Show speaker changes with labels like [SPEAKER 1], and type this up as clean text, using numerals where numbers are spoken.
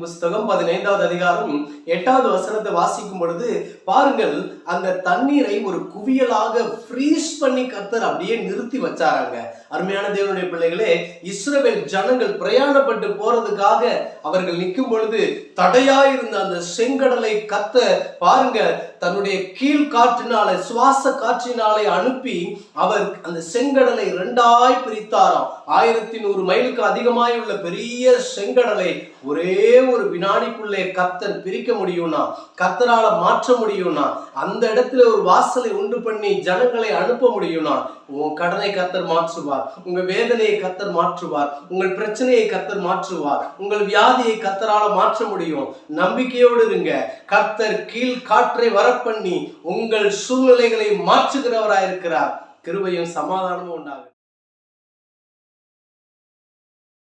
[SPEAKER 1] புஸ்தகம் 15வது அதிகாரம் 8வது வசனத்தை வாசிக்கும் பொழுது பாருங்கள், அந்த தண்ணீரை ஒரு குவியலாக ஃப்ரீஸ் பண்ணி கர்த்தர் அப்படியே நிறுத்தி வச்சாராங்க. அருமையான தேவனுடைய பிள்ளைகளே, இஸ்ரவேல் ஜனங்கள் பிரயாணப்பட்டு போறதுக்காக அவர்கள் நிற்கும் பொழுது தடையாயிருந்த அந்த செங்கடலை கர்த்தர் பாருங்க தன்னுடைய கீழ் காற்றினாலே, சுவாச காற்றினாலே அனுப்பி அவர் அந்த செங்கடலை 2ஆய் பிரித்தாராம். 1100 மைலுக்கு அதிகமாய் உள்ள பெரிய செங்கடலை ஒரே ஒரு வினாடிக்குள்ளே கர்த்தர் பிரிக்க முடியும்னா, கர்த்தரால மாற்ற முடியும்னா, அந்த இடத்துல ஒரு வாசலை உண்டு பண்ணி ஜனங்களை அனுப்ப முடியும்னா, உன் கடனை கர்த்தர் மாற்றுவார், உங்க வேதனையை கர்த்தர் மாற்றுவார், உங்கள் பிரச்சனையை கர்த்தர் மாற்றுவார், உங்கள் வியாதியை கர்த்தரால மாற்ற முடியும். நம்பிக்கையோடு இருங்க. கர்த்தர் கீழ் காற்றை வரப்பண்ணி உங்கள் சூழ்நிலைகளை மாற்றுகிறவராயிருக்கிறார். கிருபையும் சமாதானமும் உண்டாகும்.